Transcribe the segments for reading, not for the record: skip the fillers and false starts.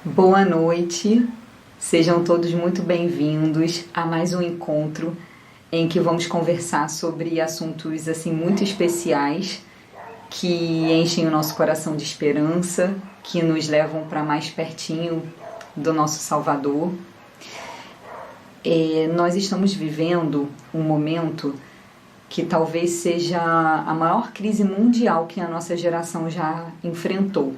Boa noite, sejam todos muito bem-vindos a mais um encontro em que vamos conversar sobre assuntos assim muito especiais que enchem o nosso coração de esperança, que nos levam para mais pertinho do nosso Salvador. Nós estamos vivendo um momento que talvez seja a maior crise mundial que a nossa geração já enfrentou.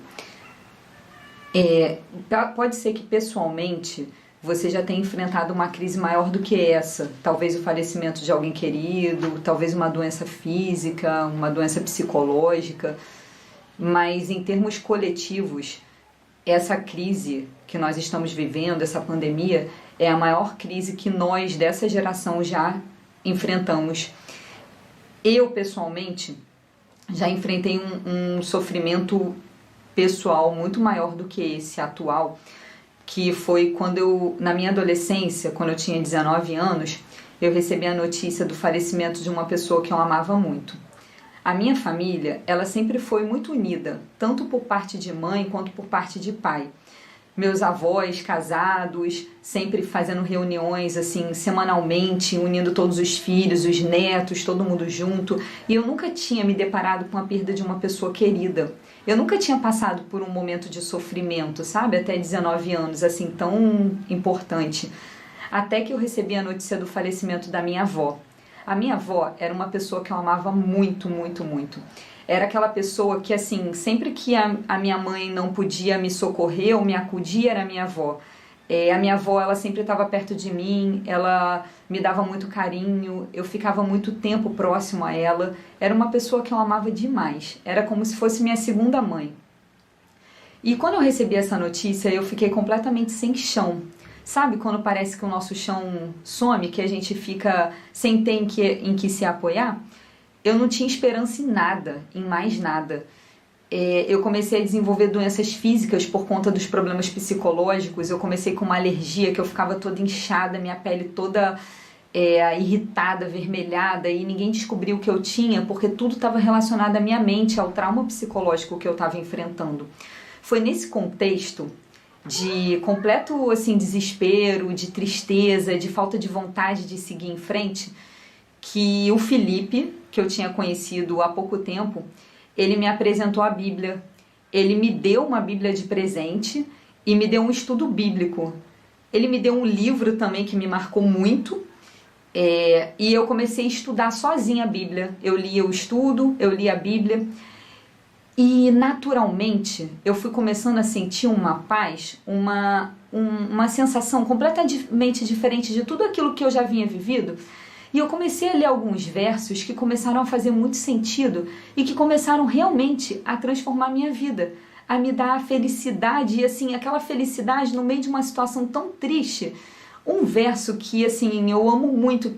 Pode ser que pessoalmente você já tenha enfrentado uma crise maior do que essa, talvez o falecimento de alguém querido, talvez uma doença física, uma doença psicológica, mas em termos coletivos, essa crise que nós estamos vivendo, essa pandemia, é a maior crise que nós dessa geração já enfrentamos. Eu pessoalmente já enfrentei um sofrimento pessoal muito maior do que esse atual, que foi quando eu, na minha adolescência, quando eu tinha 19 anos, eu recebi a notícia do falecimento de uma pessoa que eu amava muito. A minha família, ela sempre foi muito unida, tanto por parte de mãe quanto por parte de pai. Meus avós casados, sempre fazendo reuniões assim semanalmente, unindo todos os filhos, os netos, todo mundo junto. E eu nunca tinha me deparado com a perda de uma pessoa querida. Eu nunca tinha passado por um momento de sofrimento, sabe? Até 19 anos, assim, tão importante. Até que eu recebi a notícia do falecimento da minha avó. A minha avó era uma pessoa que eu amava muito, muito, muito. Era aquela pessoa que, assim, sempre que a minha mãe não podia me socorrer ou me acudir, era a minha avó. A minha avó, ela sempre estava perto de mim, ela me dava muito carinho, eu ficava muito tempo próximo a ela. Era uma pessoa que eu amava demais, era como se fosse minha segunda mãe. E quando eu recebi essa notícia, eu fiquei completamente sem chão. Sabe quando parece que o nosso chão some, que a gente fica sem ter em que se apoiar? Eu não tinha esperança em nada, em mais nada. Eu comecei a desenvolver doenças físicas por conta dos problemas psicológicos. Eu comecei com uma alergia que eu ficava toda inchada, minha pele toda irritada, avermelhada, e ninguém descobriu o que eu tinha, porque tudo estava relacionado à minha mente, ao trauma psicológico que eu estava enfrentando. Foi nesse contexto de completo assim, desespero, de tristeza, de falta de vontade de seguir em frente, que o Felipe, que eu tinha conhecido há pouco tempo, ele me apresentou a Bíblia. Ele me deu uma Bíblia de presente e me deu um estudo bíblico. Ele me deu um livro também que me marcou muito, e eu comecei a estudar sozinha a Bíblia. Eu lia o estudo, eu lia a Bíblia, e naturalmente eu fui começando a sentir uma paz, uma sensação completamente diferente de tudo aquilo que eu já vinha vivido. E eu comecei a ler alguns versos que começaram a fazer muito sentido e que começaram realmente a transformar a minha vida, a me dar a felicidade, e assim, aquela felicidade no meio de uma situação tão triste. Um verso que, assim, eu amo muito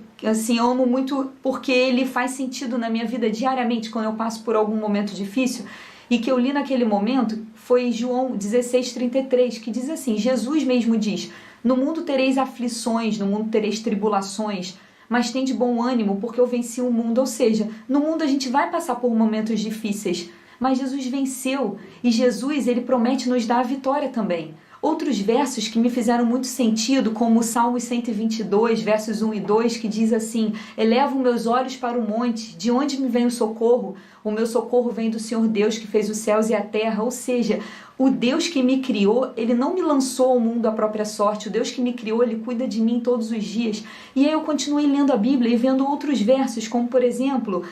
porque ele faz sentido na minha vida diariamente, quando eu passo por algum momento difícil, e que eu li naquele momento, foi João 16:33, que diz assim, Jesus mesmo diz, no mundo tereis aflições, no mundo tereis tribulações, mas tem de bom ânimo, porque eu venci o mundo. Ou seja, no mundo a gente vai passar por momentos difíceis, mas Jesus venceu, e Jesus, ele promete nos dar a vitória também. Outros versos que me fizeram muito sentido, como o Salmo 122, versos 1 e 2, que diz assim, elevo meus olhos para o monte, de onde me vem o socorro? O meu socorro vem do Senhor Deus, que fez os céus e a terra. Ou seja, o Deus que me criou, ele não me lançou ao mundo à própria sorte. O Deus que me criou, ele cuida de mim todos os dias. E aí eu continuei lendo a Bíblia e vendo outros versos, como por exemplo,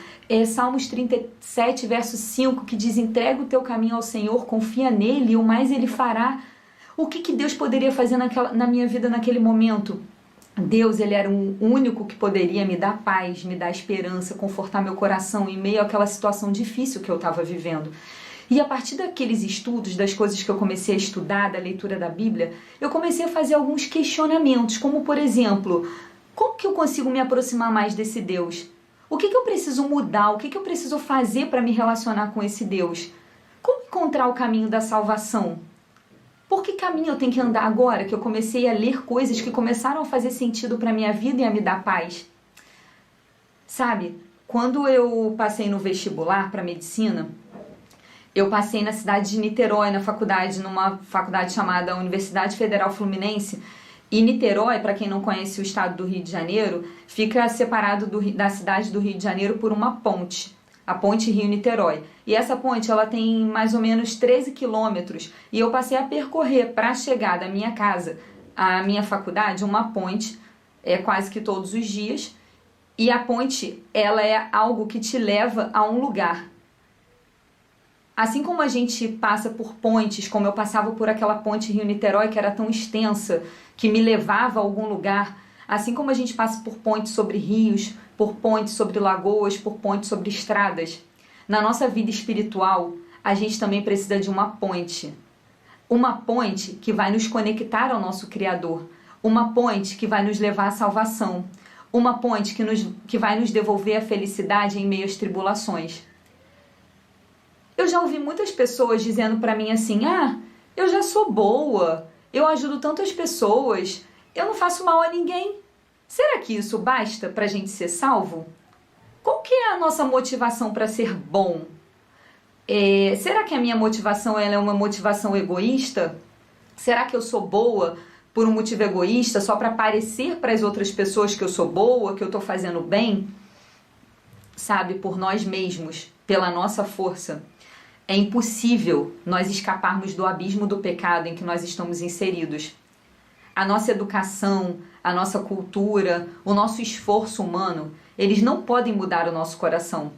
Salmos 37, verso 5, que diz, entrega o teu caminho ao Senhor, confia nele e o mais ele fará. O que Deus poderia fazer na minha vida naquele momento? Deus, ele era o único que poderia me dar paz, me dar esperança, confortar meu coração em meio àquela situação difícil que eu estava vivendo. E a partir daqueles estudos, das coisas que eu comecei a estudar, da leitura da Bíblia, eu comecei a fazer alguns questionamentos, como por exemplo, como que eu consigo me aproximar mais desse Deus? O que eu preciso mudar? O que eu preciso fazer para me relacionar com esse Deus? Como encontrar o caminho da salvação? Por que caminho eu tenho que andar agora que eu comecei a ler coisas que começaram a fazer sentido para a minha vida e a me dar paz? Sabe, quando eu passei no vestibular para medicina, Eu passei na cidade de Niterói, na faculdade, numa faculdade chamada Universidade Federal Fluminense. E Niterói, para quem não conhece o estado do Rio de Janeiro, fica separado da cidade do Rio de Janeiro por uma ponte, a ponte Rio-Niterói. E essa ponte ela tem mais ou menos 13 quilômetros e eu passei a percorrer para chegar da minha casa à minha faculdade uma ponte quase que todos os dias. E a ponte ela é algo que te leva a um lugar. Assim como a gente passa por pontes, como eu passava por aquela ponte Rio-Niterói que era tão extensa, que me levava a algum lugar, assim como a gente passa por pontes sobre rios, por pontes sobre lagoas, por pontes sobre estradas, na nossa vida espiritual, a gente também precisa de uma ponte. Uma ponte que vai nos conectar ao nosso Criador, uma ponte que vai nos levar à salvação, uma ponte que vai nos devolver a felicidade em meio às tribulações. Eu já ouvi muitas pessoas dizendo para mim assim, eu já sou boa, eu ajudo tantas pessoas, eu não faço mal a ninguém. Será que isso basta para a gente ser salvo? Qual que é a nossa motivação para ser bom? Será que a minha motivação ela é uma motivação egoísta? Será que eu sou boa por um motivo egoísta, só para parecer para as outras pessoas que eu sou boa, que eu estou fazendo bem? Sabe, por nós mesmos, pela nossa força. É impossível nós escaparmos do abismo do pecado em que nós estamos inseridos. A nossa educação, a nossa cultura, o nosso esforço humano, eles não podem mudar o nosso coração.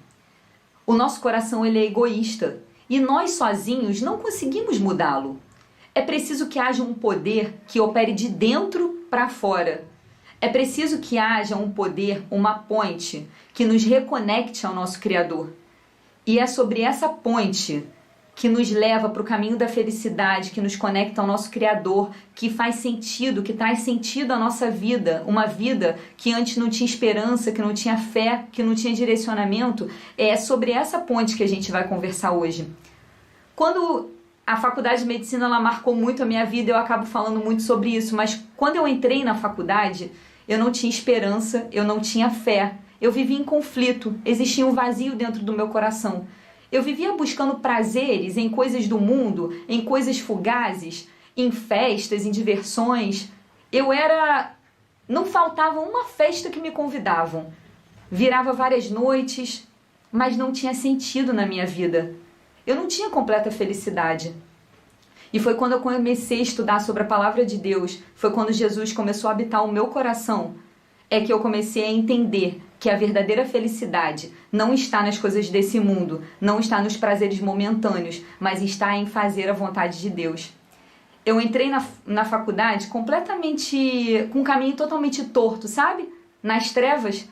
O nosso coração ele é egoísta e nós sozinhos não conseguimos mudá-lo. É preciso que haja um poder que opere de dentro para fora. É preciso que haja um poder, uma ponte, que nos reconecte ao nosso Criador. E é sobre essa ponte que nos leva para o caminho da felicidade, que nos conecta ao nosso Criador, que faz sentido, que traz sentido à nossa vida. Uma vida que antes não tinha esperança, que não tinha fé, que não tinha direcionamento. É sobre essa ponte que a gente vai conversar hoje. Quando a faculdade de medicina ela marcou muito a minha vida, eu acabo falando muito sobre isso, mas quando eu entrei na faculdade, eu não tinha esperança, eu não tinha fé. Eu vivia em conflito, existia um vazio dentro do meu coração. Eu vivia buscando prazeres em coisas do mundo, em coisas fugazes, em festas, em diversões. Não faltava uma festa que me convidavam. Virava várias noites, mas não tinha sentido na minha vida. Eu não tinha completa felicidade. E foi quando eu comecei a estudar sobre a palavra de Deus, foi quando Jesus começou a habitar o meu coração, é que eu comecei a entender que a verdadeira felicidade não está nas coisas desse mundo, não está nos prazeres momentâneos, mas está em fazer a vontade de Deus. Eu entrei na faculdade completamente, com um caminho totalmente torto, sabe? Nas trevas.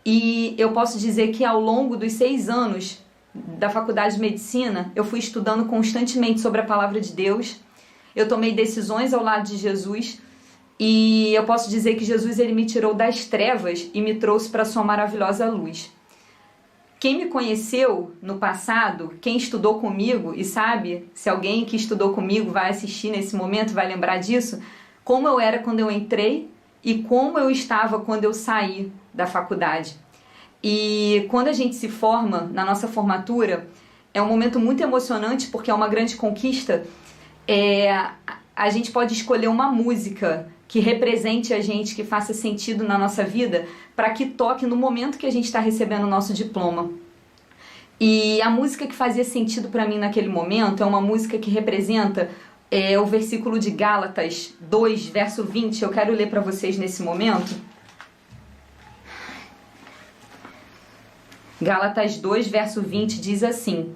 E eu posso dizer que ao longo dos 6 anos da faculdade de medicina, eu fui estudando constantemente sobre a palavra de Deus. Eu tomei decisões ao lado de Jesus. E eu posso dizer que Jesus ele me tirou das trevas e me trouxe para a sua maravilhosa luz. Quem me conheceu no passado, quem estudou comigo e sabe, se alguém que estudou comigo vai assistir nesse momento, vai lembrar disso, como eu era quando eu entrei e como eu estava quando eu saí da faculdade. E quando a gente se forma, na nossa formatura, é um momento muito emocionante porque é uma grande conquista. A gente pode escolher uma música que represente a gente, que faça sentido na nossa vida, para que toque no momento que a gente está recebendo o nosso diploma. E a música que fazia sentido para mim naquele momento é uma música que representa o versículo de Gálatas 2, verso 20. Eu quero ler para vocês nesse momento. Gálatas 2, verso 20 diz assim: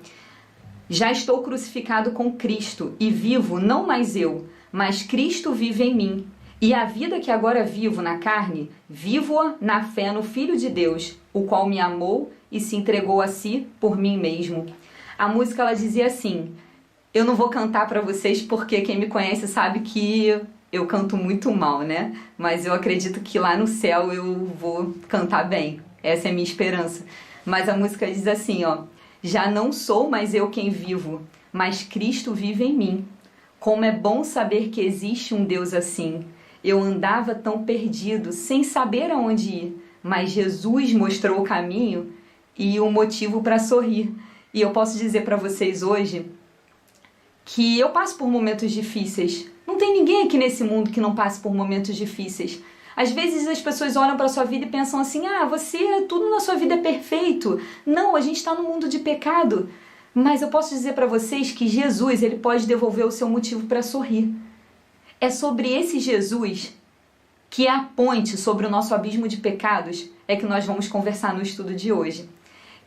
Já estou crucificado com Cristo e vivo não mais eu, mas Cristo vive em mim. E a vida que agora vivo na carne, vivo-a na fé no Filho de Deus, o qual me amou e se entregou a si por mim mesmo. A música ela dizia assim, eu não vou cantar para vocês porque quem me conhece sabe que eu canto muito mal, né? Mas eu acredito que lá no céu eu vou cantar bem. Essa é a minha esperança. Mas a música diz assim, já não sou mais eu quem vivo, mas Cristo vive em mim. Como é bom saber que existe um Deus assim. Eu andava tão perdido, sem saber aonde ir, mas Jesus mostrou o caminho e o motivo para sorrir. E eu posso dizer para vocês hoje que eu passo por momentos difíceis. Não tem ninguém aqui nesse mundo que não passe por momentos difíceis. Às vezes as pessoas olham para a sua vida e pensam assim, tudo na sua vida é perfeito. Não, a gente está num mundo de pecado. Mas eu posso dizer para vocês que Jesus, ele pode devolver o seu motivo para sorrir. É sobre esse Jesus, que é a ponte sobre o nosso abismo de pecados, é que nós vamos conversar no estudo de hoje.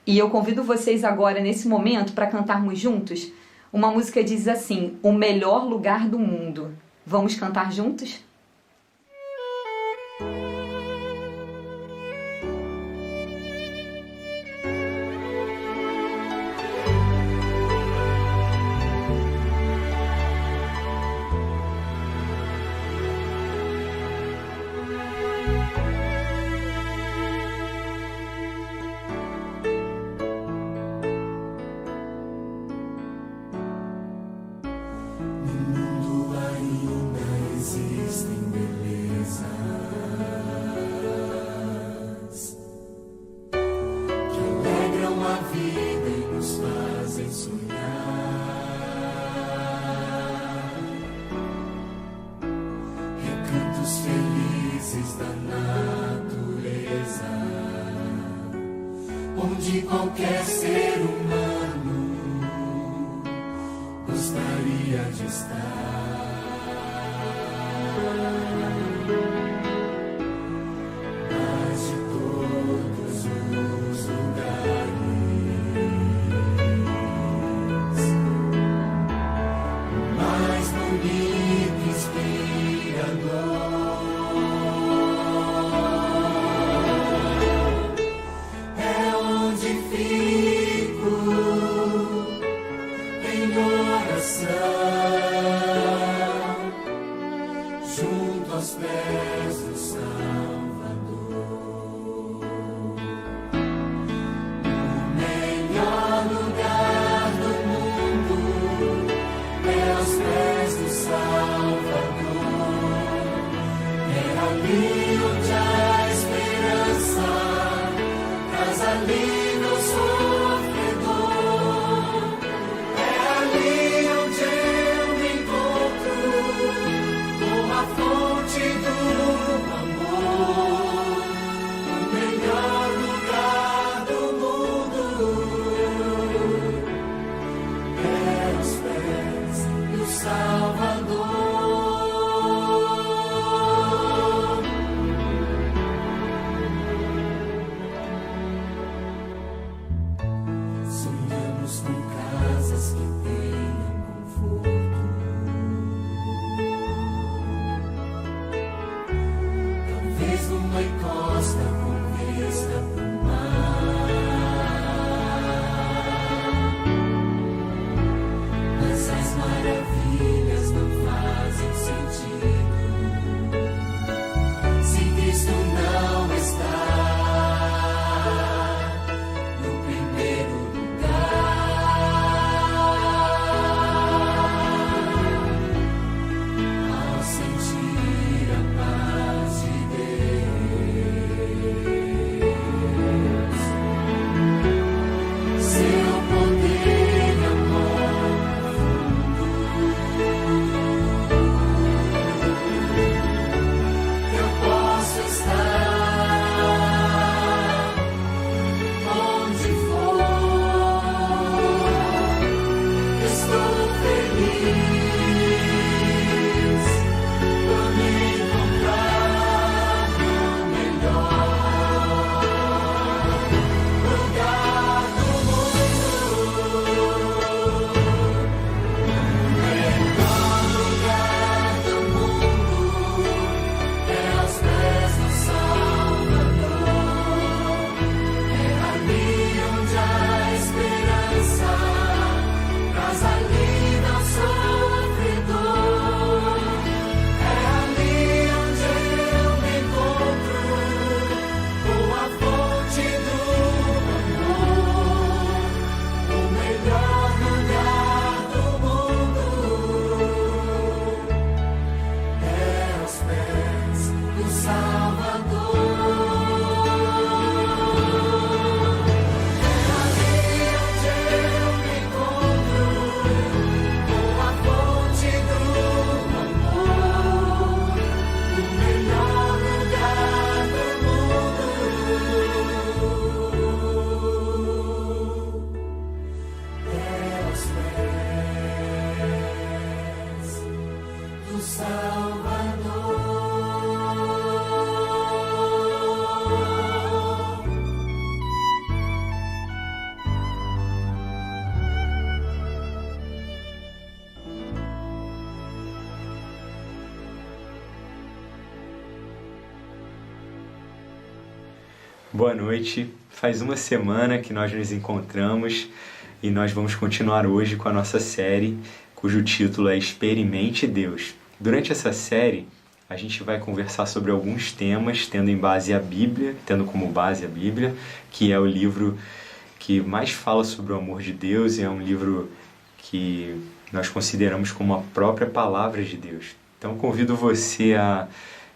E eu convido vocês agora, nesse momento, para cantarmos juntos. Uma música diz assim, o melhor lugar do mundo. Vamos cantar juntos? Onde qualquer ser humano gostaria de estar. Mas de todos os lugares, mais bonito e inspirador junto aos pés do Salvador. O melhor lugar do mundo é aos pés do Salvador. É ali onde a esperança traz alívio ao sofredor. É ali onde eu me encontro com a fonte do amor, o melhor lugar do mundo é aos pés do Salvador. Boa noite. Faz uma semana que nós nos encontramos e nós vamos continuar hoje com a nossa série, cujo título é Experimente Deus. Durante essa série, a gente vai conversar sobre alguns temas, tendo como base a Bíblia, que é o livro que mais fala sobre o amor de Deus e é um livro que nós consideramos como a própria palavra de Deus. Então, convido você a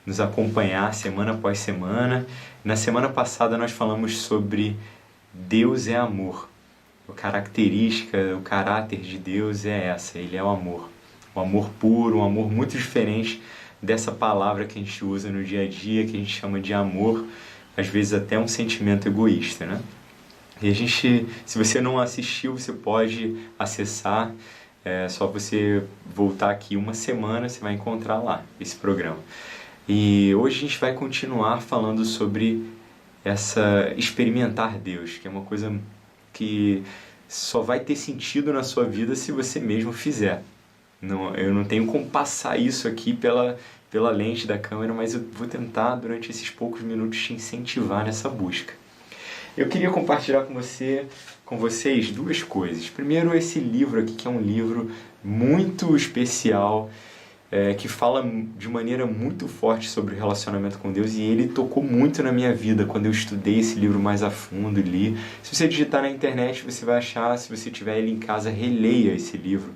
nos acompanhar semana após semana. Na semana passada nós falamos sobre Deus é amor. A característica, o caráter de Deus é essa, Ele é o amor. O amor puro, um amor muito diferente dessa palavra que a gente usa no dia a dia, que a gente chama de amor, às vezes até um sentimento egoísta, né? E se você não assistiu, você pode acessar, é só você voltar aqui uma semana, você vai encontrar lá esse programa. E hoje a gente vai continuar falando sobre experimentar Deus, que é uma coisa que só vai ter sentido na sua vida se você mesmo fizer. Eu não tenho como passar isso aqui pela lente da câmera, mas eu vou tentar durante esses poucos minutos te incentivar nessa busca. Eu queria compartilhar com vocês duas coisas. Primeiro, esse livro aqui, que é um livro muito especial, que fala de maneira muito forte sobre o relacionamento com Deus, e ele tocou muito na minha vida quando eu estudei esse livro mais a fundo e li. Se você digitar na internet, você vai achar. Se você tiver ele em casa, releia esse livro,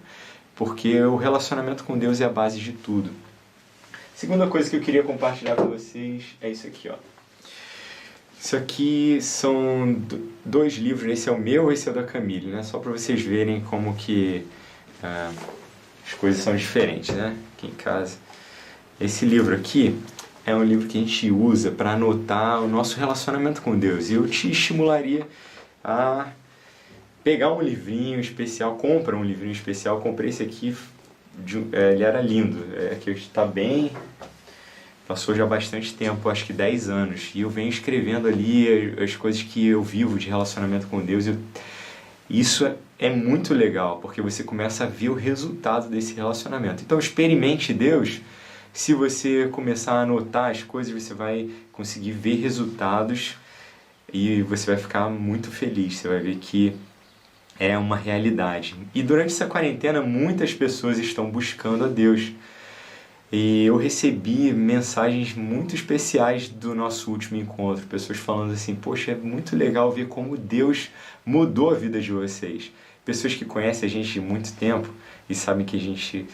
porque o relacionamento com Deus é a base de tudo. Segunda coisa que eu queria compartilhar com vocês é isso aqui, ó. Isso aqui são dois livros, esse é o meu e esse é o da Camille, né? Só para vocês verem como que as coisas são diferentes, né? Aqui em casa. Esse livro aqui é um livro que a gente usa para anotar o nosso relacionamento com Deus. E eu te estimularia a pegar um livrinho especial, compra um livrinho especial. Comprei esse aqui, ele era lindo. Que está bem... Passou já bastante tempo, acho que 10 anos. E eu venho escrevendo ali as coisas que eu vivo de relacionamento com Deus. Isso é muito legal, porque você começa a ver o resultado desse relacionamento. Então, experimente Deus. Se você começar a anotar as coisas, você vai conseguir ver resultados e você vai ficar muito feliz. Você vai ver que é uma realidade. E durante essa quarentena, muitas pessoas estão buscando a Deus. E eu recebi mensagens muito especiais do nosso último encontro. Pessoas falando assim, poxa, é muito legal ver como Deus mudou a vida de vocês. Pessoas que conhecem a gente de muito tempo e sabem que a gente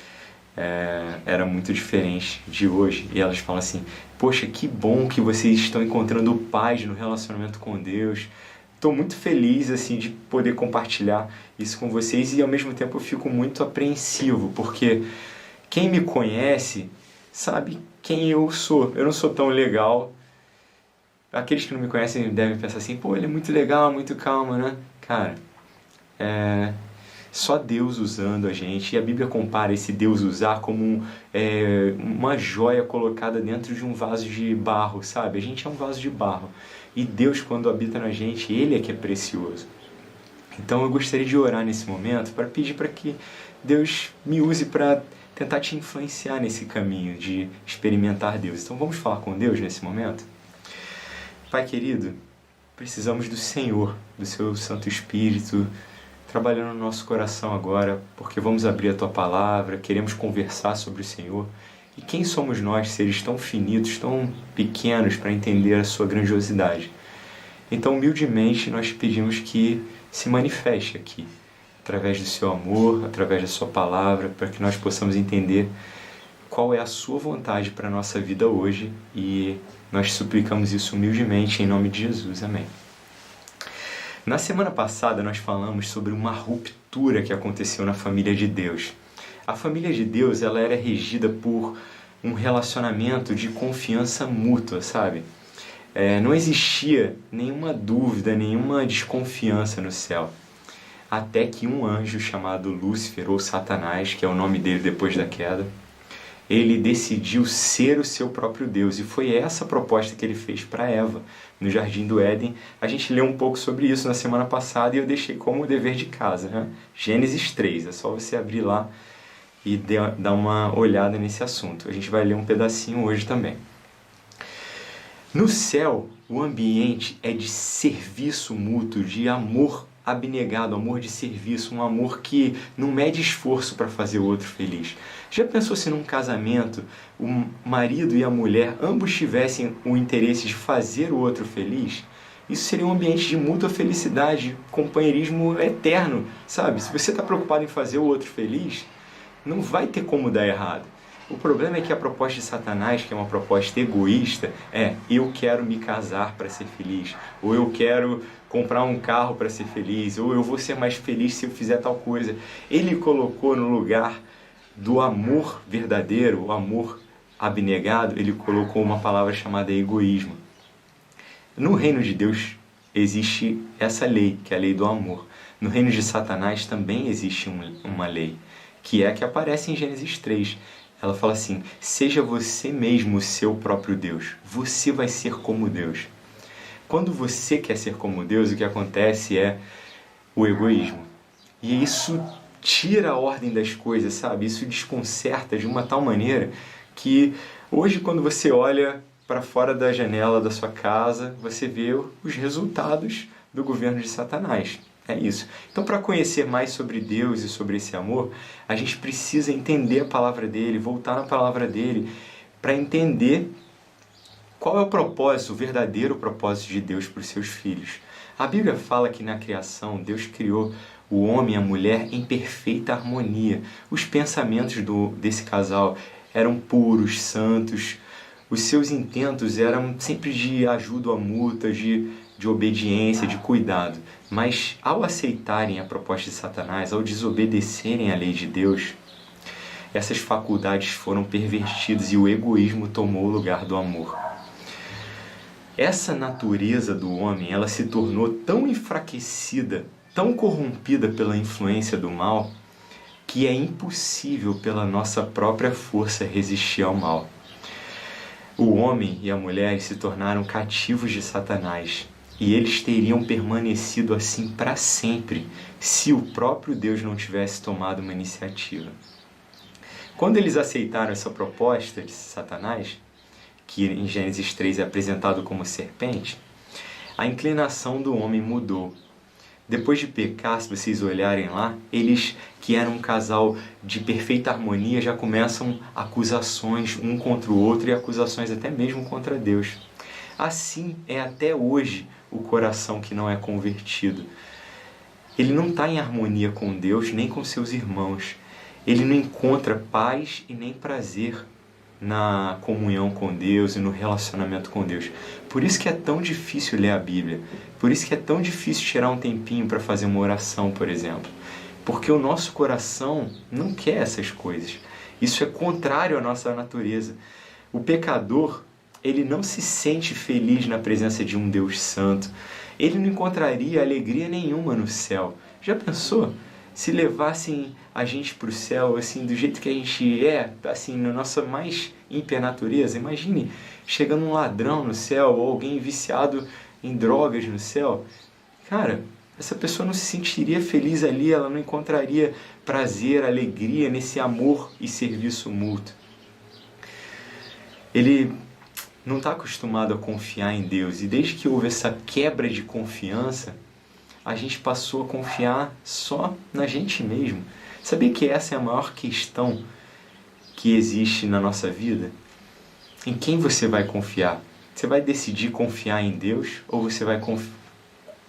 era muito diferente de hoje. E elas falam assim, poxa, que bom que vocês estão encontrando paz no relacionamento com Deus. Estou muito feliz assim, de poder compartilhar isso com vocês e ao mesmo tempo eu fico muito apreensivo, porque quem me conhece sabe quem eu sou. Eu não sou tão legal. Aqueles que não me conhecem devem pensar assim, pô, ele é muito legal, muito calmo, né? Cara, só Deus usando a gente. E a Bíblia compara esse Deus usar como uma joia colocada dentro de um vaso de barro, sabe? A gente é um vaso de barro. E Deus, quando habita na gente, Ele é que é precioso. Então eu gostaria de orar nesse momento para pedir para que Deus me use para tentar te influenciar nesse caminho de experimentar Deus. Então vamos falar com Deus nesse momento? Pai querido, precisamos do Senhor, do Seu Santo Espírito, trabalhando no nosso coração agora, porque vamos abrir a Tua Palavra, queremos conversar sobre o Senhor. E quem somos nós, seres tão finitos, tão pequenos, para entender a Sua grandiosidade? Então, humildemente, nós te pedimos que se manifeste aqui, através do Seu amor, através da Sua Palavra, para que nós possamos entender qual é a Sua vontade para a nossa vida hoje, e nós suplicamos isso humildemente em nome de Jesus. Amém. Na semana passada nós falamos sobre uma ruptura que aconteceu na família de Deus. A família de Deus, ela era regida por um relacionamento de confiança mútua, sabe? Não existia nenhuma dúvida, nenhuma desconfiança no céu. Até que um anjo chamado Lúcifer, ou Satanás, que é o nome dele depois da queda, Ele decidiu ser o seu próprio Deus. E foi essa a proposta que ele fez para Eva, no Jardim do Éden. A gente leu um pouco sobre isso na semana passada e eu deixei como dever de casa, né? Gênesis 3, é só você abrir lá e dar uma olhada nesse assunto. A gente vai ler um pedacinho hoje também. No céu, o ambiente é de serviço mútuo, de amor abnegado, amor de serviço, um amor que não mede esforço para fazer o outro feliz. Já pensou se num casamento o marido e a mulher ambos tivessem o interesse de fazer o outro feliz? Isso seria um ambiente de mútua felicidade, companheirismo eterno, sabe? Se você está preocupado em fazer o outro feliz, não vai ter como dar errado. O problema é que a proposta de Satanás, que é uma proposta egoísta, é eu quero me casar para ser feliz, ou eu quero comprar um carro para ser feliz, ou eu vou ser mais feliz se eu fizer tal coisa. Ele colocou no lugar do amor verdadeiro, o amor abnegado, ele colocou uma palavra chamada egoísmo. No reino de Deus existe essa lei, que é a lei do amor. No reino de Satanás também existe uma lei, que é a que aparece em Gênesis 3. Ela fala assim, seja você mesmo o seu próprio Deus. Você vai ser como Deus. Quando você quer ser como Deus, o que acontece é o egoísmo. E isso tira a ordem das coisas, sabe? Isso desconcerta de uma tal maneira que hoje, quando você olha para fora da janela da sua casa, você vê os resultados do governo de Satanás. É isso. Então, para conhecer mais sobre Deus e sobre esse amor, a gente precisa entender a palavra dele, voltar na palavra dele, para entender qual é o propósito, o verdadeiro propósito de Deus para os seus filhos. A Bíblia fala que na criação Deus criou o homem e a mulher em perfeita harmonia. Os pensamentos desse casal eram puros, santos. Os seus intentos eram sempre de ajuda mútua, de obediência, de cuidado. Mas ao aceitarem a proposta de Satanás, ao desobedecerem à lei de Deus, essas faculdades foram pervertidas e o egoísmo tomou o lugar do amor. Essa natureza do homem, ela se tornou tão enfraquecida, tão corrompida pela influência do mal, que é impossível pela nossa própria força resistir ao mal. O homem e a mulher se tornaram cativos de Satanás, e eles teriam permanecido assim para sempre, se o próprio Deus não tivesse tomado uma iniciativa. Quando eles aceitaram essa proposta de Satanás, que em Gênesis 3 é apresentado como serpente, a inclinação do homem mudou. Depois de pecar, se vocês olharem lá, eles que eram um casal de perfeita harmonia já começam acusações um contra o outro e acusações até mesmo contra Deus. Assim é até hoje o coração que não é convertido. Ele não está em harmonia com Deus nem com seus irmãos. Ele não encontra paz e nem prazer na comunhão com Deus e no relacionamento com Deus. Por isso que é tão difícil ler a Bíblia. Por isso que é tão difícil tirar um tempinho para fazer uma oração, por exemplo. Porque o nosso coração não quer essas coisas. Isso é contrário à nossa natureza. O pecador, ele não se sente feliz na presença de um Deus santo. Ele não encontraria alegria nenhuma no céu. Já pensou? Se levassem a gente para o céu, assim, do jeito que a gente é, assim, na nossa mais ímpia natureza. Imagine chegando um ladrão no céu, ou alguém viciado em drogas no céu. Cara, essa pessoa não se sentiria feliz ali, ela não encontraria prazer, alegria nesse amor e serviço mútuo. Ele não está acostumado a confiar em Deus, e desde que houve essa quebra de confiança, a gente passou a confiar só na gente mesmo. Sabia que essa é a maior questão que existe na nossa vida? Em quem você vai confiar? Você vai decidir confiar em Deus ou você vai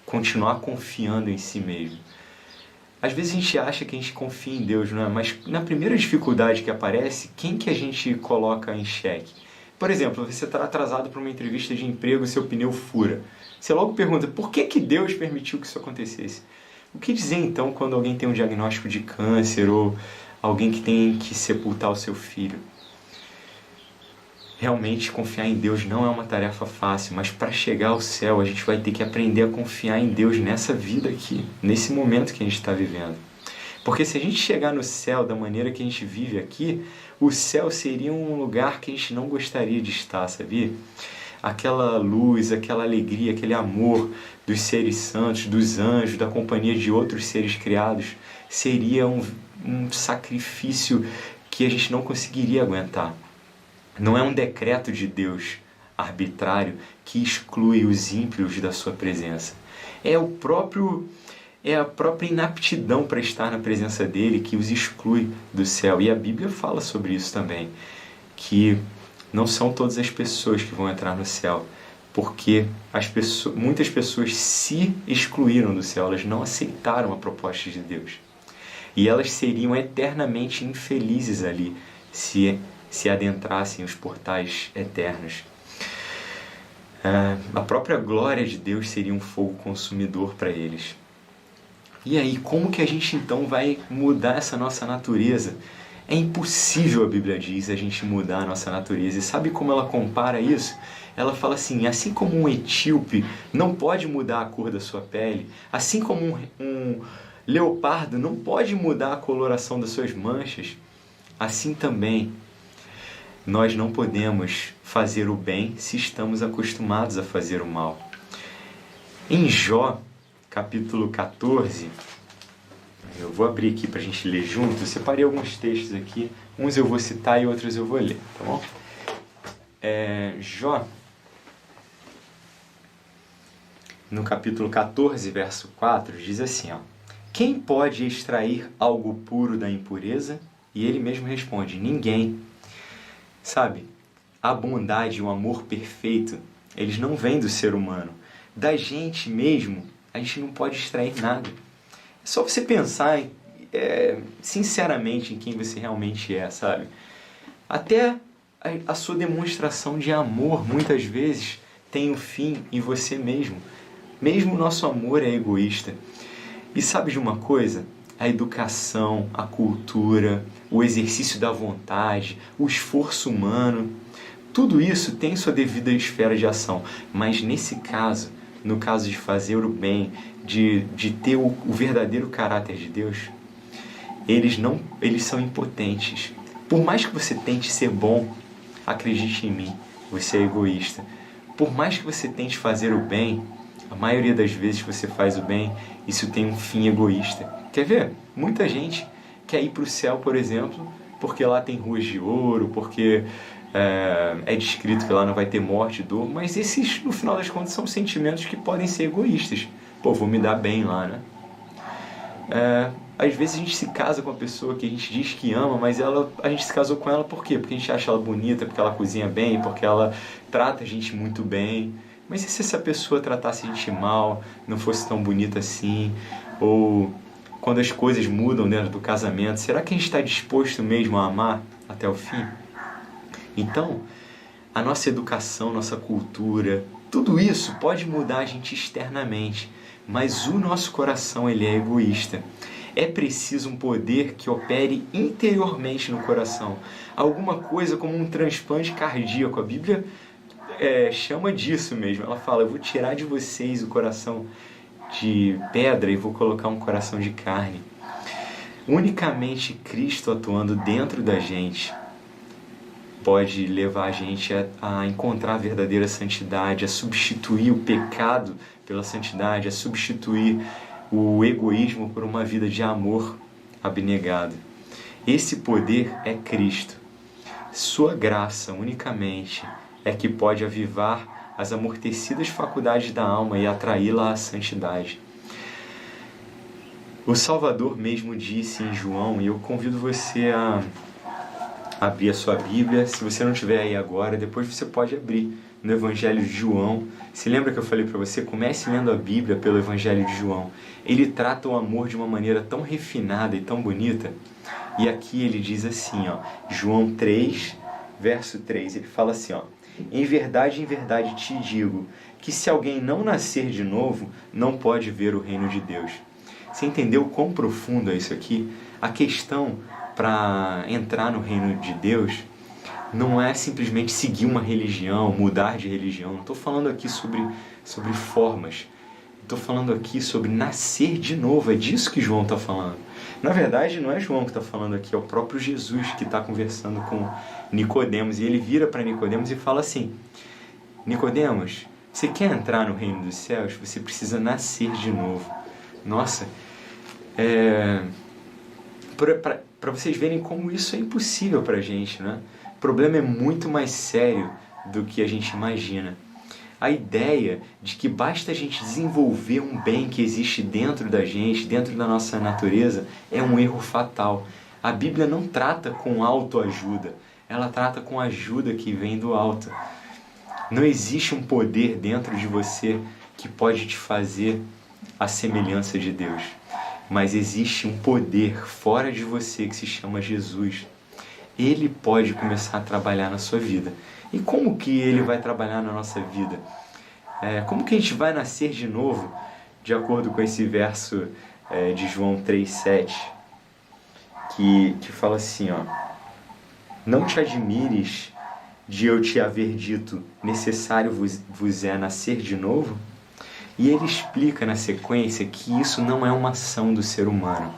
continuar confiando em si mesmo? Às vezes a gente acha que a gente confia em Deus, não é? Mas na primeira dificuldade que aparece, quem que a gente coloca em xeque? Por exemplo, você está atrasado para uma entrevista de emprego e seu pneu fura. Você logo pergunta, por que Deus permitiu que isso acontecesse? O que dizer então quando alguém tem um diagnóstico de câncer ou alguém que tem que sepultar o seu filho? Realmente confiar em Deus não é uma tarefa fácil, mas para chegar ao céu a gente vai ter que aprender a confiar em Deus nessa vida aqui, nesse momento que a gente está vivendo. Porque se a gente chegar no céu da maneira que a gente vive aqui, o céu seria um lugar que a gente não gostaria de estar, sabia? Aquela luz, aquela alegria, aquele amor dos seres santos, dos anjos, da companhia de outros seres criados, seria um sacrifício que a gente não conseguiria aguentar. Não é um decreto de Deus arbitrário que exclui os ímpios da sua presença. É a própria inaptidão para estar na presença dele que os exclui do céu. E a Bíblia fala sobre isso também, que não são todas as pessoas que vão entrar no céu, porque muitas pessoas se excluíram do céu, elas não aceitaram a proposta de Deus. E elas seriam eternamente infelizes ali se adentrassem os portais eternos. A própria glória de Deus seria um fogo consumidor para eles. E aí, como que a gente então vai mudar essa nossa natureza? É impossível, a Bíblia diz, a gente mudar a nossa natureza. E sabe como ela compara isso? Ela fala assim, assim como um etíope não pode mudar a cor da sua pele, assim como um leopardo não pode mudar a coloração das suas manchas, assim também nós não podemos fazer o bem se estamos acostumados a fazer o mal. Em Jó, capítulo 14, eu vou abrir aqui para a gente ler junto. Eu separei alguns textos aqui, uns eu vou citar e outros eu vou ler, tá bom? Jó, no capítulo 14, verso 4, diz assim, ó: quem pode extrair algo puro da impureza? E ele mesmo responde, ninguém. Sabe, a bondade e o amor perfeito, eles não vêm do ser humano. Da gente mesmo, a gente não pode extrair nada. É só você pensar sinceramente em quem você realmente é, sabe? Até a sua demonstração de amor, muitas vezes, tem um fim em você mesmo. Mesmo o nosso amor é egoísta. E sabe de uma coisa? A educação, a cultura, o exercício da vontade, o esforço humano, tudo isso tem sua devida esfera de ação. Mas nesse caso, no caso de fazer o bem, de ter o verdadeiro caráter de Deus, eles são impotentes. Por mais que você tente ser bom, acredite em mim, você é egoísta. Por mais que você tente fazer o bem, a maioria das vezes que você faz o bem, isso tem um fim egoísta. Quer ver? Muita gente quer ir para o céu, por exemplo, porque lá tem ruas de ouro, porque é descrito que lá não vai ter morte e dor, mas esses, no final das contas, são sentimentos que podem ser egoístas. Pô, vou me dar bem lá, né? Às vezes a gente se casa com uma pessoa que a gente diz que ama, mas a gente se casou com ela por quê? Porque a gente acha ela bonita, porque ela cozinha bem, porque ela trata a gente muito bem. Mas e se essa pessoa tratasse a gente mal, não fosse tão bonita assim? Ou quando as coisas mudam dentro do casamento, será que a gente está disposto mesmo a amar até o fim? Então, a nossa educação, nossa cultura, tudo isso pode mudar a gente externamente, mas o nosso coração ele é egoísta. É preciso um poder que opere interiormente no coração. Alguma coisa como um transplante cardíaco. A Bíblia chama disso mesmo. Ela fala, eu vou tirar de vocês o coração de pedra e vou colocar um coração de carne. Unicamente Cristo atuando dentro da gente pode levar a gente a encontrar a verdadeira santidade, a substituir o pecado pela santidade, a substituir o egoísmo por uma vida de amor abnegado. Esse poder é Cristo. Sua graça, unicamente, é que pode avivar as amortecidas faculdades da alma e atraí-la à santidade. O Salvador mesmo disse em João, e eu convido você a abrir a sua Bíblia, se você não tiver aí agora, depois você pode abrir no Evangelho de João. Se lembra que eu falei para você? Comece lendo a Bíblia pelo Evangelho de João. Ele trata o amor de uma maneira tão refinada e tão bonita. E aqui ele diz assim, ó, João 3, verso 3, ele fala assim, ó, em verdade te digo, que se alguém não nascer de novo, não pode ver o reino de Deus. Você entendeu quão profundo é isso aqui? A questão para entrar no reino de Deus não é simplesmente seguir uma religião, mudar de religião. Não estou falando aqui sobre formas. Estou falando aqui sobre nascer de novo. É disso que João está falando. Na verdade, não é João que está falando aqui, é o próprio Jesus que está conversando com Nicodemos. E ele vira para Nicodemos e fala assim: Nicodemos, você quer entrar no reino dos céus? Você precisa nascer de novo. Nossa, para vocês verem como isso é impossível para a gente, né? O problema é muito mais sério do que a gente imagina. A ideia de que basta a gente desenvolver um bem que existe dentro da gente, dentro da nossa natureza, é um erro fatal. A Bíblia não trata com autoajuda, ela trata com ajuda que vem do alto. Não existe um poder dentro de você que pode te fazer a semelhança de Deus. Mas existe um poder fora de você que se chama Jesus. Ele pode começar a trabalhar na sua vida. E como que ele vai trabalhar na nossa vida? Como que a gente vai nascer de novo? De acordo com esse verso de João 3,7, que fala assim, ó: não te admires de eu te haver dito, necessário vos é nascer de novo? E ele explica na sequência que isso não é uma ação do ser humano.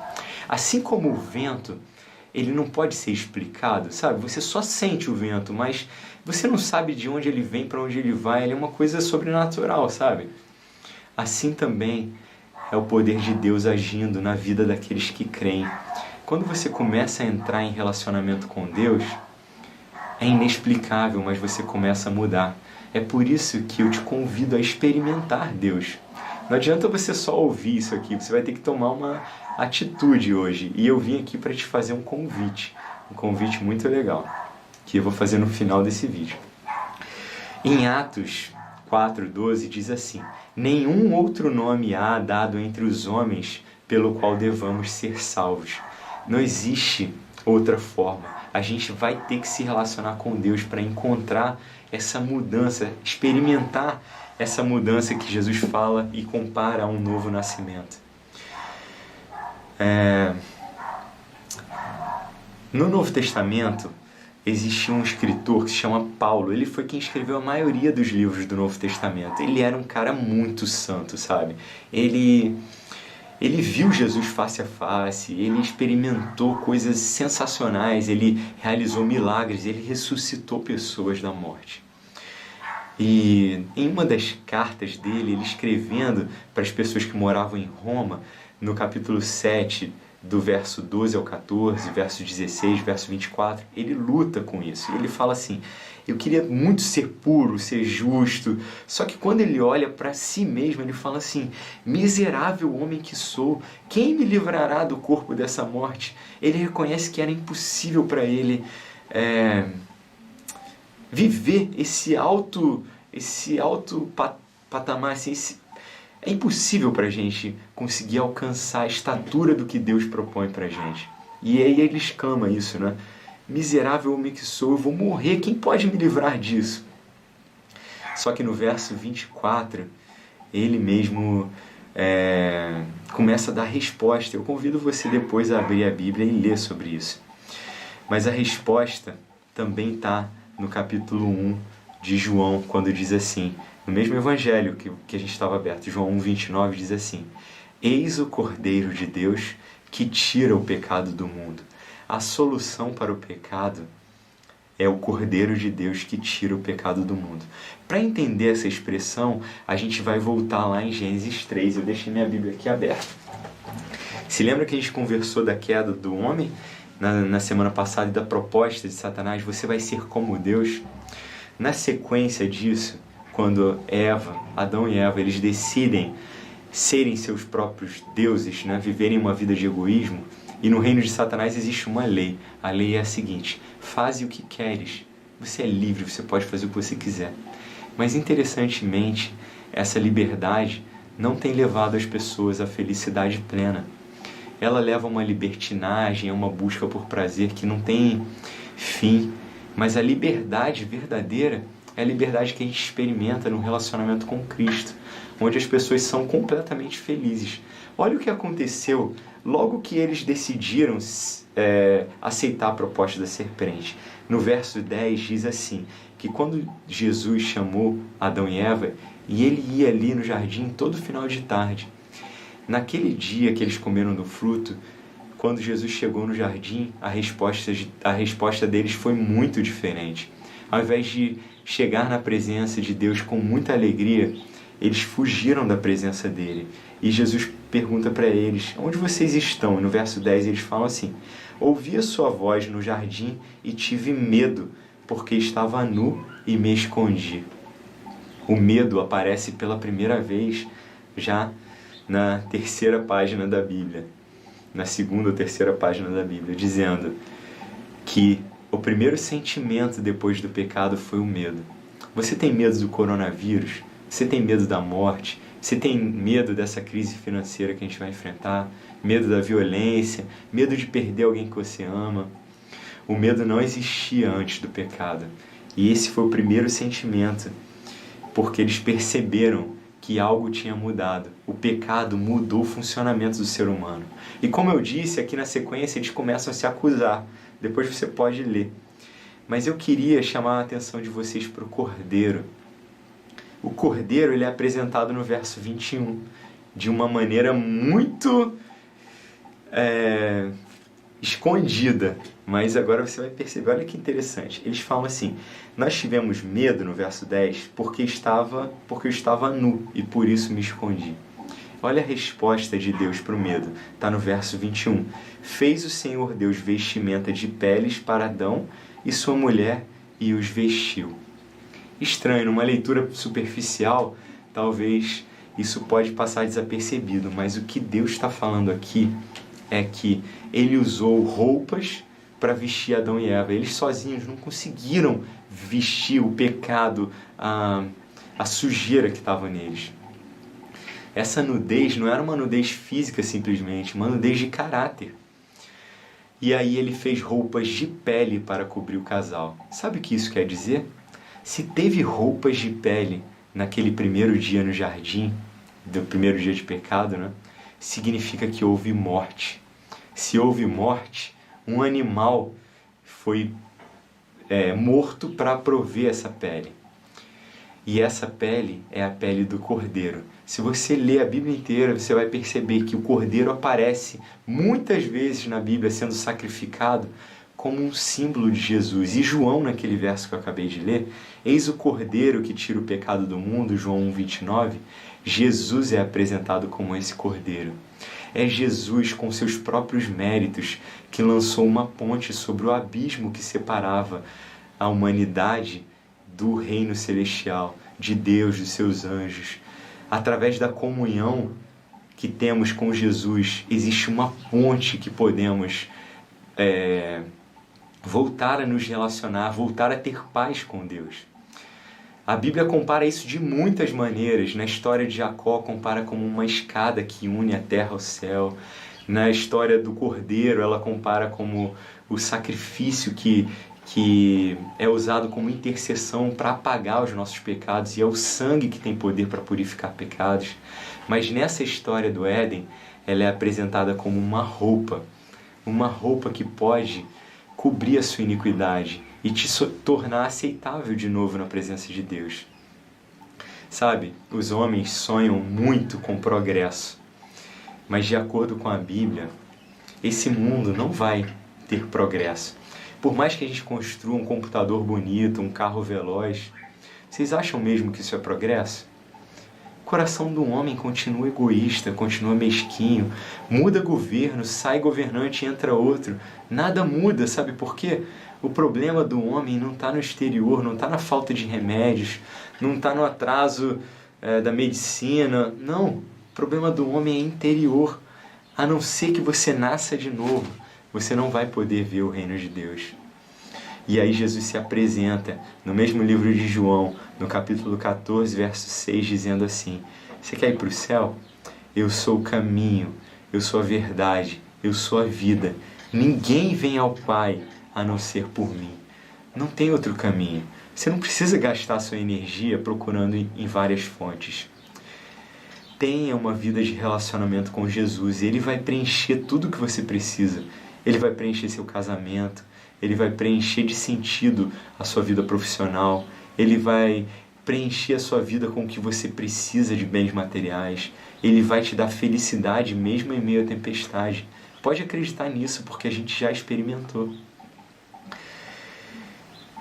Assim como o vento, ele não pode ser explicado, sabe? Você só sente o vento, mas você não sabe de onde ele vem, para onde ele vai. Ele é uma coisa sobrenatural, sabe? Assim também é o poder de Deus agindo na vida daqueles que creem. Quando você começa a entrar em relacionamento com Deus, é inexplicável, mas você começa a mudar. É por isso que eu te convido a experimentar Deus. Não adianta você só ouvir isso aqui, você vai ter que tomar uma atitude hoje. E eu vim aqui para te fazer um convite muito legal, que eu vou fazer no final desse vídeo. Em Atos 4:12 diz assim: nenhum outro nome há dado entre os homens pelo qual devamos ser salvos. Não existe outra forma. A gente vai ter que se relacionar com Deus para encontrar essa mudança, experimentar essa mudança que Jesus fala e compara a um novo nascimento. No Novo Testamento existe um escritor que se chama Paulo. Ele foi quem escreveu a maioria dos livros do Novo Testamento. Ele era um cara muito santo, sabe? Ele viu Jesus face a face, ele experimentou coisas sensacionais, ele realizou milagres, ele ressuscitou pessoas da morte. E em uma das cartas dele, ele escrevendo para as pessoas que moravam em Roma, no capítulo 7, do verso 12 ao 14, verso 16, verso 24, ele luta com isso. Ele fala assim: eu queria muito ser puro, ser justo, só que quando ele olha para si mesmo, ele fala assim: miserável homem que sou, quem me livrará do corpo dessa morte? Ele reconhece que era impossível para ele viver esse alto patamar, assim, é impossível para a gente conseguir alcançar a estatura do que Deus propõe para a gente. E aí ele exclama isso, né? Miserável homem que sou, eu vou morrer, quem pode me livrar disso? Só que no verso 24, ele mesmo começa a dar resposta. Eu convido você depois a abrir a Bíblia e ler sobre isso. Mas a resposta também está no capítulo 1 de João, quando diz assim, no mesmo evangelho que a gente estava aberto, João 1:29 diz assim: eis o Cordeiro de Deus que tira o pecado do mundo. A solução para o pecado é o Cordeiro de Deus que tira o pecado do mundo. Para entender essa expressão, a gente vai voltar lá em Gênesis 3. Eu deixei minha Bíblia aqui aberta. Se lembra que a gente conversou da queda do homem na semana passada e da proposta de Satanás? Você vai ser como Deus. Na sequência disso, quando Adão e Eva, eles decidem serem seus próprios deuses, né? Viverem uma vida de egoísmo, e no reino de Satanás existe uma lei. A lei é a seguinte: faze o que queres. Você é livre, você pode fazer o que você quiser. Mas interessantemente, essa liberdade não tem levado as pessoas à felicidade plena. Ela leva a uma libertinagem, a uma busca por prazer que não tem fim. Mas a liberdade verdadeira é a liberdade que a gente experimenta no relacionamento com Cristo, onde as pessoas são completamente felizes. Olha o que aconteceu logo que eles decidiram aceitar a proposta da serpente. No verso 10 diz assim, que quando Jesus chamou Adão e Eva, e ele ia ali no jardim todo final de tarde, naquele dia que eles comeram do fruto, quando Jesus chegou no jardim, a resposta deles foi muito diferente. Ao invés de chegar na presença de Deus com muita alegria, eles fugiram da presença dele. E Jesus pergunta para eles: onde vocês estão? E no verso 10 eles falam assim: ouvi a sua voz no jardim e tive medo, porque estava nu e me escondi. O medo aparece pela primeira vez já na terceira página da Bíblia, na segunda ou terceira página da Bíblia, dizendo que o primeiro sentimento depois do pecado foi o medo. Você tem medo do coronavírus? Você tem medo da morte? Você tem medo dessa crise financeira que a gente vai enfrentar? Medo da violência? Medo de perder alguém que você ama? O medo não existia antes do pecado. E esse foi o primeiro sentimento, porque eles perceberam que algo tinha mudado. O pecado mudou o funcionamento do ser humano. E como eu disse, aqui na sequência eles começam a se acusar. Depois você pode ler. Mas eu queria chamar a atenção de vocês para o Cordeiro. O Cordeiro ele é apresentado no verso 21 de uma maneira muito escondida. Mas agora você vai perceber, olha que interessante. Eles falam assim: nós tivemos medo, no verso 10, porque eu estava nu e por isso me escondi. Olha a resposta de Deus para o medo. Está no verso 21. Fez o Senhor Deus vestimenta de peles para Adão e sua mulher e os vestiu. Estranho, numa leitura superficial, talvez isso pode passar desapercebido, mas o que Deus está falando aqui é que ele usou roupas para vestir Adão e Eva. Eles sozinhos não conseguiram vestir o pecado, a sujeira que estava neles. Essa nudez não era uma nudez física simplesmente, uma nudez de caráter. E aí ele fez roupas de pele para cobrir o casal. Sabe o que isso quer dizer? Se teve roupas de pele naquele primeiro dia no jardim, do primeiro dia de pecado, né? Significa que houve morte. Se houve morte, um animal foi morto para prover essa pele. E essa pele é a pele do Cordeiro. Se você ler a Bíblia inteira, você vai perceber que o Cordeiro aparece muitas vezes na Bíblia sendo sacrificado como um símbolo de Jesus. E João, naquele verso que eu acabei de ler, eis o Cordeiro que tira o pecado do mundo, João 1,29, Jesus é apresentado como esse Cordeiro. É Jesus, com seus próprios méritos, que lançou uma ponte sobre o abismo que separava a humanidade do reino celestial, de Deus, dos seus anjos. Através da comunhão que temos com Jesus, existe uma ponte que podemos voltar a nos relacionar, voltar a ter paz com Deus. A Bíblia compara isso de muitas maneiras. Na história de Jacó, compara como uma escada que une a terra ao céu. Na história do Cordeiro, ela compara como o sacrifício que é usado como intercessão para apagar os nossos pecados, e é o sangue que tem poder para purificar pecados. Mas nessa história do Éden, ela é apresentada como uma roupa que pode cobrir a sua iniquidade e te tornar aceitável de novo na presença de Deus. Sabe, os homens sonham muito com progresso, mas de acordo com a Bíblia, esse mundo não vai ter progresso. Por mais que a gente construa um computador bonito, um carro veloz, vocês acham mesmo que isso é progresso? O coração do homem continua egoísta, continua mesquinho, muda governo, sai governante e entra outro. Nada muda, sabe por quê? O problema do homem não está no exterior, não está na falta de remédios, não está no atraso da medicina. Não, o problema do homem é interior. A não ser que você nasça de novo, você não vai poder ver o reino de Deus. E aí Jesus se apresenta no mesmo livro de João, no capítulo 14, verso 6, dizendo assim: você quer ir para o céu? Eu sou o caminho, eu sou a verdade, eu sou a vida. Ninguém vem ao Pai a não ser por mim. Não tem outro caminho. Você não precisa gastar sua energia procurando em várias fontes. Tenha uma vida de relacionamento com Jesus e Ele vai preencher tudo o que você precisa. Ele vai preencher seu casamento, Ele vai preencher de sentido a sua vida profissional, Ele vai preencher a sua vida com o que você precisa de bens materiais, Ele vai te dar felicidade mesmo em meio à tempestade, pode acreditar nisso, porque a gente já experimentou.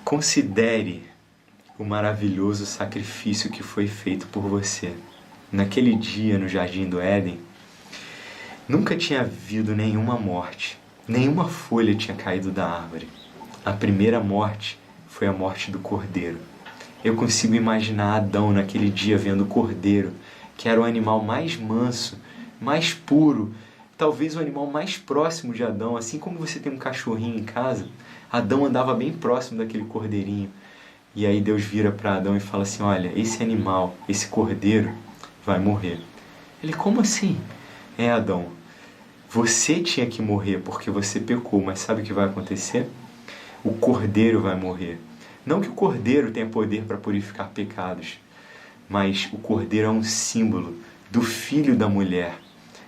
Considere o maravilhoso sacrifício que foi feito por você. Naquele dia no Jardim do Éden, nunca tinha havido nenhuma morte, nenhuma folha tinha caído da árvore. A primeira morte foi a morte do cordeiro. Eu consigo imaginar Adão naquele dia vendo o cordeiro, que era o animal mais manso, mais puro, talvez o animal mais próximo de Adão. Assim como você tem um cachorrinho em casa, Adão andava bem próximo daquele cordeirinho. E aí Deus vira para Adão e fala assim: olha, esse animal, esse cordeiro, vai morrer. Ele: como assim? Adão, você tinha que morrer porque você pecou, mas sabe o que vai acontecer? O cordeiro vai morrer. Não que o cordeiro tenha poder para purificar pecados, mas o cordeiro é um símbolo do filho da mulher.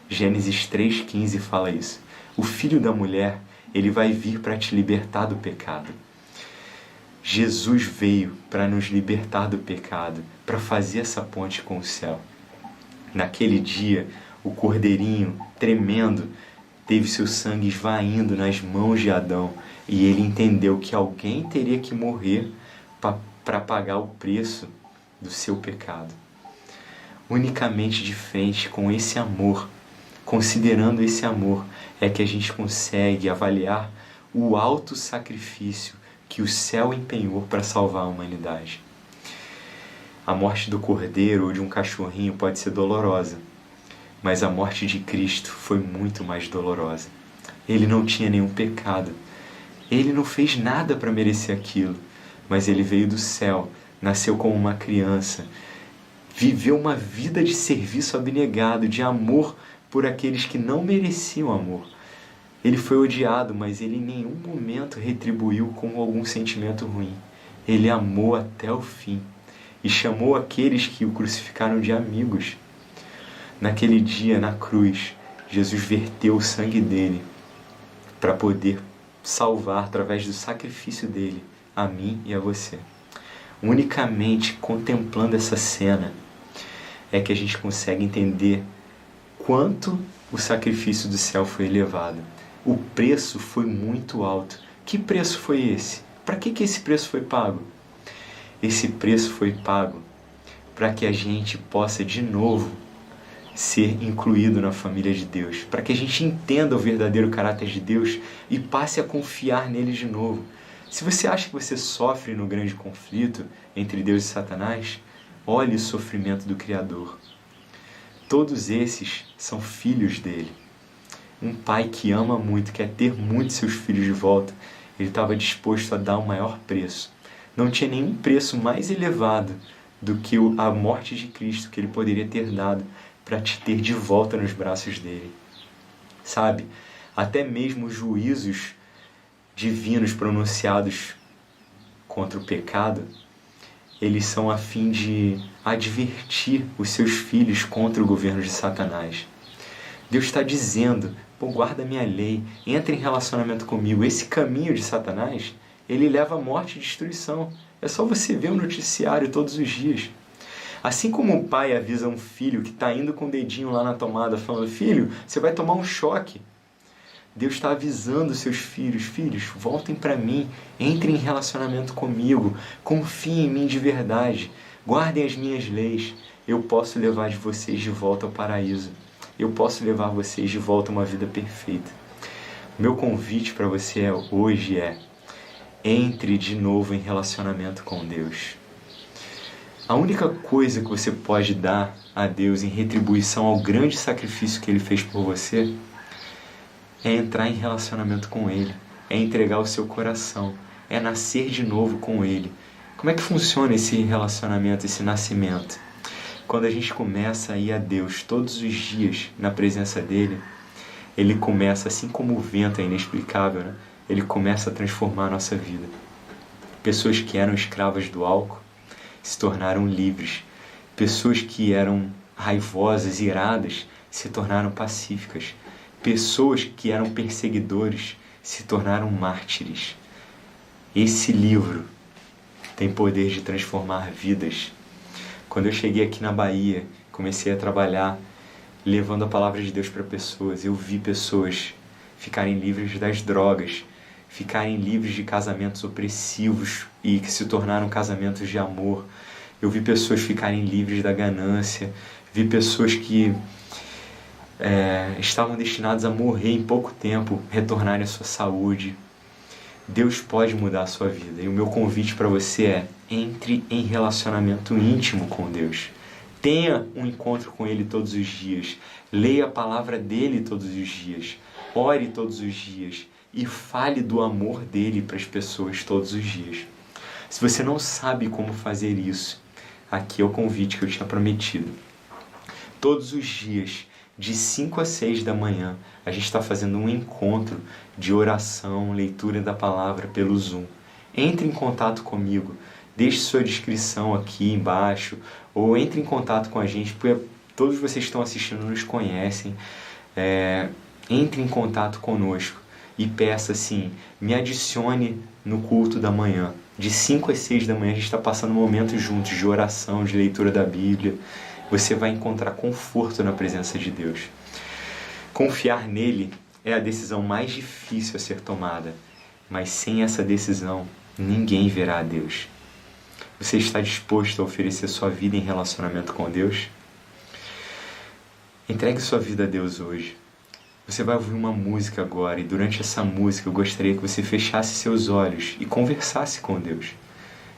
Gênesis 3,15 fala isso. O filho da mulher, ele vai vir para te libertar do pecado. Jesus veio para nos libertar do pecado, para fazer essa ponte com o céu. Naquele dia, o cordeirinho, tremendo, teve seu sangue esvaindo nas mãos de Adão, e ele entendeu que alguém teria que morrer para pagar o preço do seu pecado. Unicamente de frente com esse amor, considerando esse amor, é que a gente consegue avaliar o alto sacrifício que o céu empenhou para salvar a humanidade. A morte do cordeiro ou de um cachorrinho pode ser dolorosa, mas a morte de Cristo foi muito mais dolorosa. Ele não tinha nenhum pecado. Ele não fez nada para merecer aquilo, mas ele veio do céu, nasceu como uma criança, viveu uma vida de serviço abnegado, de amor por aqueles que não mereciam amor. Ele foi odiado, mas ele em nenhum momento retribuiu com algum sentimento ruim. Ele amou até o fim e chamou aqueles que o crucificaram de amigos. Naquele dia, na cruz, Jesus verteu o sangue dele para poder salvar, através do sacrifício dele, a mim e a você. Unicamente contemplando essa cena é que a gente consegue entender quanto o sacrifício do céu foi elevado. O preço foi muito alto. Que preço foi esse? Para que esse preço foi pago? Esse preço foi pago para que a gente possa de novo ser incluído na família de Deus, para que a gente entenda o verdadeiro caráter de Deus e passe a confiar nele de novo. Se você acha que você sofre no grande conflito entre Deus e Satanás, olhe o sofrimento do Criador. Todos esses são filhos dele. Um pai que ama muito, quer ter muito seus filhos de volta, ele estava disposto a dar o maior preço. Não tinha nenhum preço mais elevado do que a morte de Cristo que ele poderia ter dado para te ter de volta nos braços dele. Sabe, até mesmo os juízos divinos pronunciados contra o pecado, eles são a fim de advertir os seus filhos contra o governo de Satanás. Deus está dizendo: guarda a minha lei, entra em relacionamento comigo. Esse caminho de Satanás, ele leva à morte e destruição. É só você ver o noticiário todos os dias. Assim como um pai avisa um filho que está indo com o dedinho lá na tomada, falando: filho, você vai tomar um choque. Deus está avisando seus filhos: filhos, voltem para mim, entrem em relacionamento comigo, confiem em mim de verdade, guardem as minhas leis. Eu posso levar vocês de volta ao paraíso. Eu posso levar vocês de volta a uma vida perfeita. Meu convite para você hoje é: entre de novo em relacionamento com Deus. A única coisa que você pode dar a Deus em retribuição ao grande sacrifício que Ele fez por você é entrar em relacionamento com Ele, é entregar o seu coração, é nascer de novo com Ele. Como é que funciona esse relacionamento, esse nascimento? Quando a gente começa a ir a Deus todos os dias na presença dEle, Ele começa, assim como o vento é inexplicável, né? Ele começa a transformar a nossa vida. Pessoas que eram escravas do álcool se tornaram livres. Pessoas que eram raivosas, iradas, se tornaram pacíficas. Pessoas que eram perseguidores se tornaram mártires. Esse livro tem poder de transformar vidas. Quando eu cheguei aqui na Bahia, comecei a trabalhar levando a palavra de Deus para pessoas, eu vi pessoas ficarem livres das drogas, ficarem livres de casamentos opressivos e que se tornaram casamentos de amor. Eu vi pessoas ficarem livres da ganância, vi pessoas que estavam destinadas a morrer em pouco tempo, retornarem à sua saúde. Deus pode mudar a sua vida. E o meu convite para você é: entre em relacionamento íntimo com Deus. Tenha um encontro com Ele todos os dias. Leia a palavra dEle todos os dias. Ore todos os dias. E fale do amor dEle para as pessoas todos os dias. Se você não sabe como fazer isso, aqui é o convite que eu tinha prometido. Todos os dias, de 5 a 6 da manhã, a gente está fazendo um encontro de oração, leitura da palavra pelo Zoom. Entre em contato comigo, deixe sua descrição aqui embaixo, ou entre em contato com a gente, porque todos vocês que estão assistindo nos conhecem. Entre em contato conosco e peça assim: me adicione no culto da manhã. De 5 às 6 da manhã a gente está passando momentos juntos de oração, de leitura da Bíblia. Você vai encontrar conforto na presença de Deus. Confiar nele é a decisão mais difícil a ser tomada, mas sem essa decisão, ninguém verá a Deus. Você está disposto a oferecer sua vida em relacionamento com Deus? Entregue sua vida a Deus hoje. Você vai ouvir uma música agora, e durante essa música eu gostaria que você fechasse seus olhos e conversasse com Deus.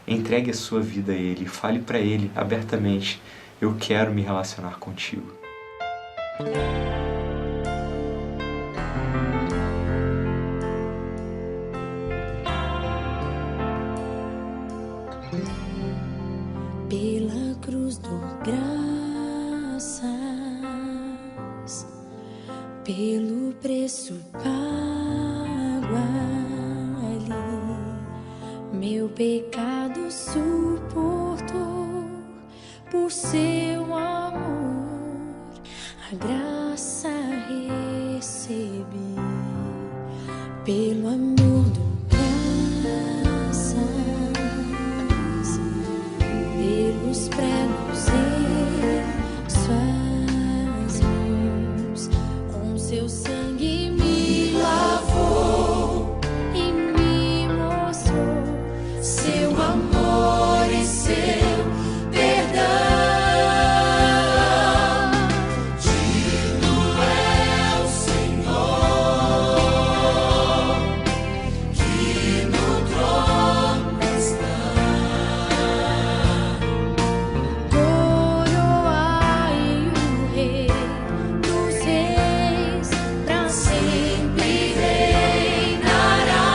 Entregue a sua vida a Ele, fale para Ele abertamente: eu quero me relacionar contigo. Pela cruz dou graças, pelo preço pago ali, meu pecado suportou por seu amor, a graça recebi. Pelo amor dou graças, pelos pregos em suas mãos, com seu sangue me lavou e me mostrou seu amor e seu perdão. Digno é o Senhor, que no trono está. Coroai o Rei dos Reis, pra sempre reinará.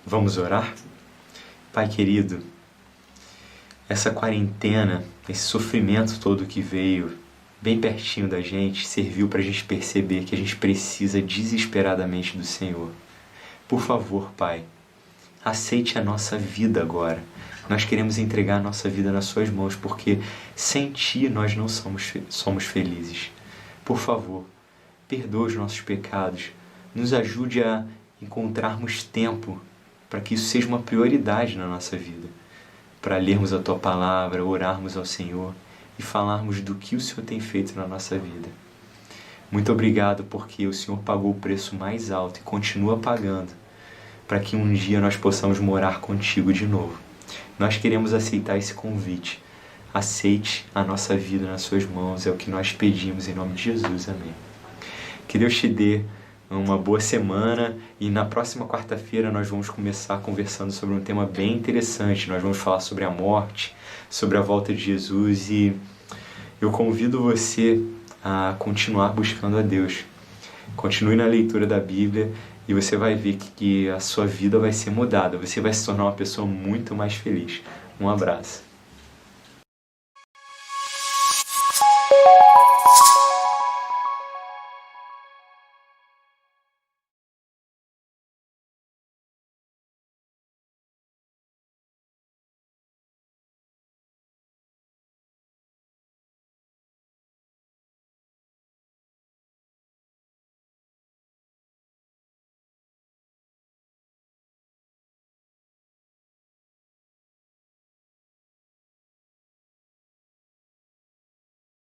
Vamos orar? Pai querido, essa quarentena, esse sofrimento todo que veio bem pertinho da gente, serviu para a gente perceber que a gente precisa desesperadamente do Senhor. Por favor, Pai, aceite a nossa vida agora. Nós queremos entregar a nossa vida nas suas mãos, porque sem Ti nós não somos felizes. Por favor, perdoa os nossos pecados, nos ajude a encontrarmos tempo para que isso seja uma prioridade na nossa vida, para lermos a Tua Palavra, orarmos ao Senhor e falarmos do que o Senhor tem feito na nossa vida. Muito obrigado porque o Senhor pagou o preço mais alto e continua pagando, para que um dia nós possamos morar contigo de novo. Nós queremos aceitar esse convite. Aceite a nossa vida nas suas mãos, é o que nós pedimos em nome de Jesus. Amém. Que Deus te dê uma boa semana e na próxima quarta-feira nós vamos começar conversando sobre um tema bem interessante. Nós vamos falar sobre a morte, sobre a volta de Jesus e eu convido você a continuar buscando a Deus. Continue na leitura da Bíblia e você vai ver que a sua vida vai ser mudada. Você vai se tornar uma pessoa muito mais feliz. Um abraço.